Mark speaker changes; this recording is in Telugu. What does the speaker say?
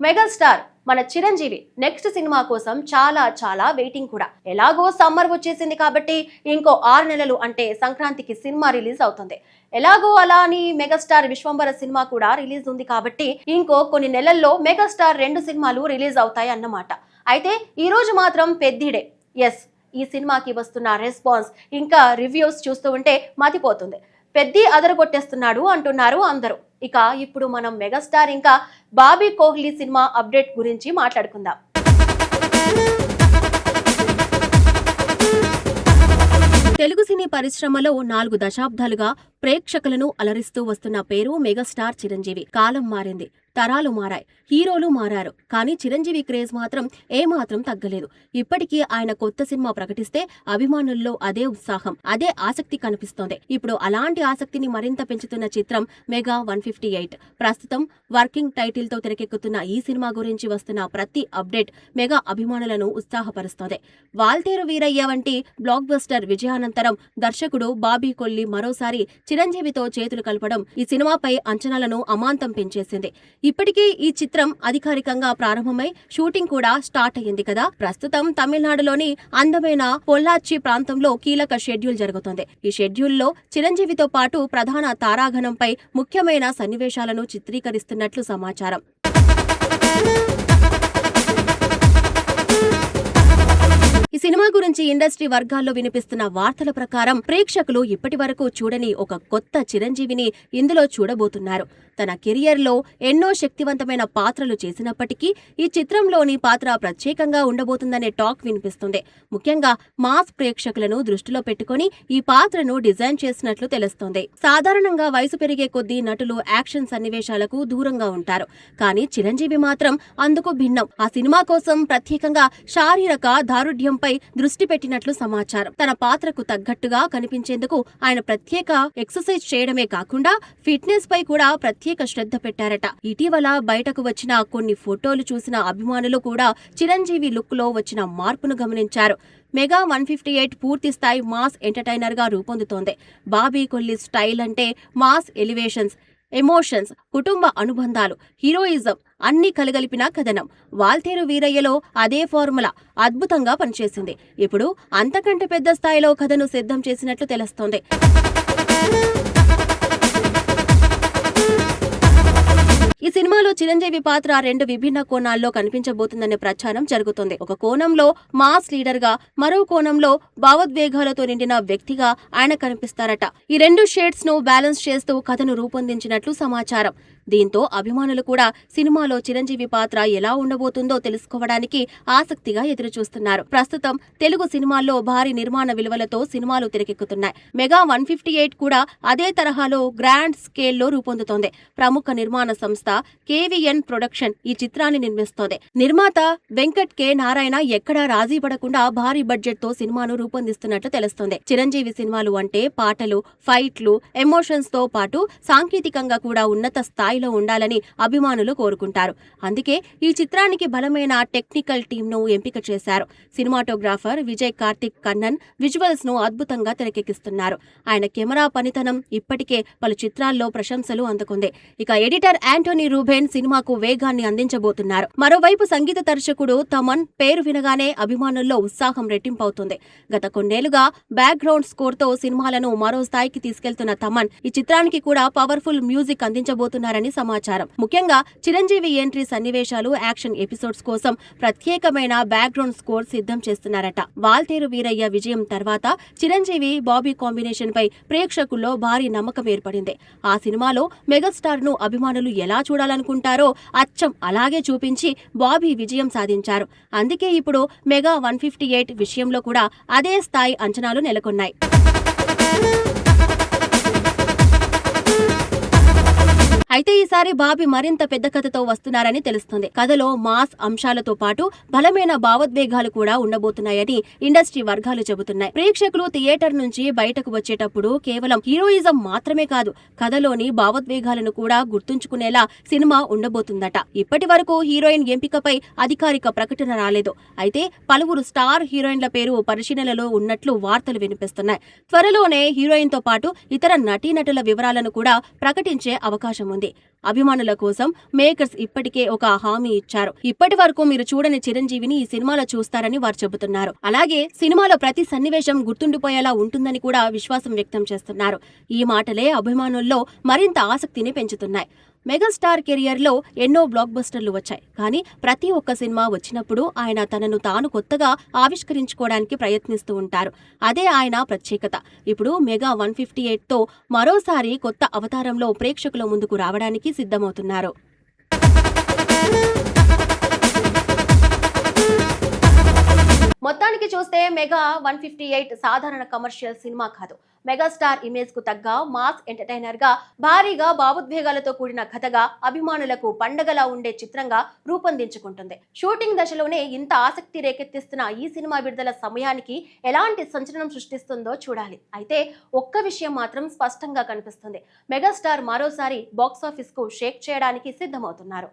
Speaker 1: మెగాస్టార్ మన చిరంజీవి నెక్స్ట్ సినిమా కోసం చాలా వెయిటింగ్ కూడా. ఎలాగో సమ్మర్ వచ్చేసింది కాబట్టి ఇంకో 6 నెలలు అంటే సంక్రాంతికి సినిమా రిలీజ్ అవుతుంది. ఎలాగో అలా అని మెగాస్టార్ విశ్వంబర సినిమా కూడా రిలీజ్ ఉంది కాబట్టి ఇంకో కొన్ని నెలల్లో మెగాస్టార్ 2 సినిమాలు రిలీజ్ అవుతాయి అన్నమాట. అయితే ఈ రోజు మాత్రం పెద్దిడే. ఎస్, ఈ సినిమాకి వస్తున్న రెస్పాన్స్ ఇంకా రివ్యూస్ చూస్తూ ఉంటే మతిపోతుంది. పెద్ది అదరగొట్టేస్తున్నాడు అంటున్నారు అందరూ. ఇక ఇప్పుడు మనం మెగాస్టార్ ఇంకా బాబీ కోహ్లీ సినిమా అప్డేట్ గురించి మాట్లాడుకుందాం. తెలుగు సినీ పరిశ్రమలో 4 దశాబ్దాలుగా ప్రేక్షకులను అలరిస్తూ వస్తున్న పేరు మెగాస్టార్ చిరంజీవి. కాలం మారింది, తరాలు మారాయి, హీరోలు మారారు, కానీ చిరంజీవి క్రేజ్ మాత్రం ఏమాత్రం తగ్గలేదు. ఇప్పటికీ ఆయన కొత్త సినిమా ప్రకటిస్తే అభిమానుల్లో అదే ఉత్సాహం, అదే ఆసక్తి కనిపిస్తోంది. ఇప్పుడు అలాంటి ఆసక్తిని మరింత పెంచుతున్న చిత్రం మెగా 158. ప్రస్తుతం వర్కింగ్ టైటిల్ తో తెరకెక్కుతున్న ఈ సినిమా గురించి వస్తున్న ప్రతి అప్డేట్ మెగా అభిమానులను ఉత్సాహపరుస్తోంది. వాల్తేరు వీరయ్య వంటి బ్లాక్ బస్టర్ విజయానంతరం దర్శకుడు బాబీ కొహ్లీ మరోసారి చిరంజీవితో చేతులు కలపడం ఈ సినిమాపై అంచనాలను అమాంతం పెంచేసింది. ఇప్పటికే ఈ చిత్రం అధికారికంగా ప్రారంభమై షూటింగ్ కూడా స్టార్ట్ అయ్యింది కదా. ప్రస్తుతం తమిళనాడులోని అందమైన పొల్లాచి ప్రాంతంలో కీలక షెడ్యూల్ జరుగుతోంది. ఈ షెడ్యూల్లో చిరంజీవితో పాటు ప్రధాన తారాగణంపై ముఖ్యమైన సన్నివేశాలను చిత్రీకరిస్తున్నట్లు సమాచారం. ఈ సినిమా గురించి ఇండస్ట్రీ వర్గాల్లో వినిపిస్తున్న వార్తల ప్రకారం ప్రేక్షకులు ఇప్పటి వరకు చూడని ఒక కొత్త చిరంజీవిని ఇందులో చూడబోతున్నారు. తన కెరియర్ లో ఎన్నో శక్తివంతమైన పాత్రలు చేసినప్పటికీ ఈ చిత్రంలోని పాత్ర ప్రత్యేకంగా ఉండబోతుందనే టాక్ వినిపిస్తుంది. ముఖ్యంగా మాస్ ప్రేక్షకులను దృష్టిలో పెట్టుకుని ఈ పాత్రను డిజైన్ చేసినట్లు తెలుస్తోంది. సాధారణంగా వయసు పెరిగే కొద్దీ నటులు యాక్షన్ సన్నివేశాలకు దూరంగా ఉంటారు, కానీ చిరంజీవి మాత్రం అందుకు భిన్నం. ఆ సినిమా కోసం ప్రత్యేకంగా శారీరక దారుఢ్యంపై దృష్టి పెట్టినట్లు సమాచారం. తన పాత్రకు తగ్గట్టుగా కనిపించేందుకు ఆయన ప్రత్యేక ఎక్సర్సైజ్ చేయడమే కాకుండా ఫిట్నెస్ పై కూడా ప్రత్యేక శ్రద్ధ పెట్టారట. ఇటీవల బయటకు వచ్చిన కొన్ని ఫోటోలు చూసిన అభిమానులు కూడా చిరంజీవి లుక్ లో వచ్చిన మార్పును గమనించారు. మెగా 158 పూర్తి స్థాయి మాస్ ఎంటర్టైనర్ గా రూపొందుతోంది. బాబీ కొహ్లీ స్టైల్ అంటే మాస్ ఎలివేషన్స్, ఎమోషన్స్, కుటుంబ అనుబంధాలు, హీరోయిజం అన్ని కలగలిపిన కథనం. వాల్తేరు వీరయ్యలో అదే ఫార్ములా అద్భుతంగా పనిచేసింది. ఇప్పుడు అంతకంటే పెద్ద స్థాయిలో కథను సిద్ధం చేసినట్లు తెలుస్తోంది. ఈ సినిమాలో చిరంజీవి పాత్ర 2 విభిన్న కోణాల్లో కనిపించబోతుందనే ప్రచారం జరుగుతుంది. ఒక కోణంలో మాస్ లీడర్ గా, మరో కోణంలో భావోద్వేగాలతో నిండిన వ్యక్తిగా ఆయన కనిపిస్తారట. ఈ 2 షేడ్స్ ను బ్యాలెన్స్ చేస్తూ కథను రూపొందించినట్లు సమాచారం. దీంతో అభిమానులు కూడా సినిమాలో చిరంజీవి పాత్ర ఎలా ఉండబోతుందో తెలుసుకోవడానికి ఆసక్తిగా ఎదురుచూస్తున్నారు. ప్రస్తుతం తెలుగు సినిమాల్లో భారీ నిర్మాణ విలువలతో సినిమాలు తెరకెక్కుతున్నాయి. మెగా 158 కూడా అదే తరహాలో గ్రాండ్ స్కేల్లో రూపొందుతోంది. ప్రముఖ నిర్మాణ సంస్థ KVN ప్రొడక్షన్ ఈ చిత్రాన్ని నిర్మిస్తోంది. నిర్మాత వెంకట్ కె నారాయణ ఎక్కడా రాజీ పడకుండా భారీ బడ్జెట్ తో సినిమాను రూపొందిస్తున్నట్లు తెలుస్తోంది. చిరంజీవి సినిమాలు అంటే పాటలు, ఫైట్లు, ఎమోషన్స్ తో పాటు సాంకేతికంగా కూడా ఉన్నత స్థాయిలో ఉండాలని అభిమానులు కోరుకుంటారు. అందుకే ఈ చిత్రానికి బలమైన టెక్నికల్ టీమ్ ను ఎంపిక చేశారు. సినిమాటోగ్రాఫర్ విజయ్ కార్తిక్ కన్నన్ విజువల్స్ ను అద్భుతంగా తెరకెక్కిస్తున్నారు. ఆయన కెమెరా పనితనం ఇప్పటికే పలు చిత్రాల్లో ప్రశంసలు అందుకుంది. ఇక ఎడిటర్ యాంటోనీ రూబెన్ సినిమాకు వేగాన్ని అందించబోతున్నారు. మరోవైపు సంగీత దర్శకుడు తమన్ పేరు వినగానే అభిమానుల్లో ఉత్సాహం రెట్టింపవుతుంది. గత కొన్నేళ్లుగా బ్యాక్గ్రౌండ్ స్కోర్ తో సినిమాలను మరో స్థాయికి తీసుకెళ్తున్న తమన్ ఈ చిత్రానికి కూడా పవర్ఫుల్ మ్యూజిక్ అందించబోతున్నారని సమాచారం. ముఖ్యంగా చిరంజీవి ఎంట్రీ సన్నివేశాలు, యాక్షన్ ఎపిసోడ్స్ కోసం ప్రత్యేకమైన బ్యాక్గ్రౌండ్ స్కోర్ సిద్ధం చేస్తున్నారట. వాల్తేరు వీరయ్య విజయం తర్వాత చిరంజీవి బాబీ కాంబినేషన్ పై ప్రేక్షకుల్లో భారీ నమ్మకం ఏర్పడింది. ఆ సినిమాలో మెగాస్టార్ ను అభిమానులు ఎలా చూడాలనుకుంటారో అచ్చం అలాగే చూపించి బాబీ విజయం సాధించారు. అందుకే ఇప్పుడు మెగా 158 విషయంలో కూడా అదే స్థాయి అంచనాలు నెలకొన్నాయి. అయితే ఈసారి బాబీ మరింత పెద్ద కథతో వస్తున్నారని తెలుస్తుంది. కథలో మాస్ అంశాలతో పాటు బలమైన భావోద్వేగాలు కూడా ఉండబోతున్నాయని ఇండస్ట్రీ వర్గాలు చెబుతున్నాయి. ప్రేక్షకులు థియేటర్ నుంచి బయటకు వచ్చేటప్పుడు కేవలం హీరోయిజం మాత్రమే కాదు, కథలోని భావోద్వేగాలను కూడా గుర్తుంచుకునేలా సినిమా ఉండబోతుందట. ఇప్పటి వరకు హీరోయిన్ ఎంపికపై అధికారిక ప్రకటన రాలేదు. అయితే పలువురు స్టార్ హీరోయిన్ల పేరు పరిశీలనలో ఉన్నట్లు వార్తలు వినిపిస్తున్నాయి. త్వరలోనే హీరోయిన్ తో పాటు ఇతర నటీనటుల వివరాలను కూడా ప్రకటించే అవకాశం ఉంది. ఉంది. అభిమానుల కోసం మేకర్స్ ఇప్పటికే ఒక హామీ ఇచ్చారు. ఇప్పటి వరకు మీరు చూడని చిరంజీవిని ఈ సినిమాలో చూస్తారని వారు చెబుతున్నారు. అలాగే సినిమాలో ప్రతి సన్నివేశం గుర్తుండిపోయేలా ఉంటుందని కూడా విశ్వాసం వ్యక్తం చేస్తున్నారు. ఈ మాటలే అభిమానుల్లో మరింత ఆసక్తిని పెంచుతున్నాయి. మెగాస్టార్ కెరియర్ లో ఎన్నో బ్లాక్ బస్టర్లు వచ్చాయి. కానీ ప్రతి ఒక్క సినిమా వచ్చినప్పుడు ఆయన తనను తాను కొత్తగా ఆవిష్కరించుకోవడానికి ప్రయత్నిస్తూ ఉంటారు. అదే ఆయన ప్రత్యేకత. ఇప్పుడు మెగా 158 తో మరోసారి కొత్త అవతారంలో ప్రేక్షకుల ముందుకు రావడానికి సిద్ధమవుతున్నారు. మొత్తానికి చూస్తే మెగా 158 సాధారణ కమర్షియల్ సినిమా కాదు. మెగాస్టార్ ఇమేజ్ కు తగ్గ మాస్ ఎంటర్టైనర్ గా, భారీగా భావోద్వేగాలతో కూడిన కథగా, అభిమానులకు పండగలా ఉండే చిత్రంగా రూపొందించుకుంటుంది. షూటింగ్ దశలోనే ఇంత ఆసక్తి రేకెత్తిస్తున్న ఈ సినిమా విడుదల సమయానికి ఎలాంటి సంచలనం సృష్టిస్తుందో చూడాలి. అయితే ఒక్క విషయం మాత్రం స్పష్టంగా కనిపిస్తుంది. మెగాస్టార్ మరోసారి బాక్సాఫీస్ కు షేక్ చేయడానికి సిద్ధమవుతున్నారు.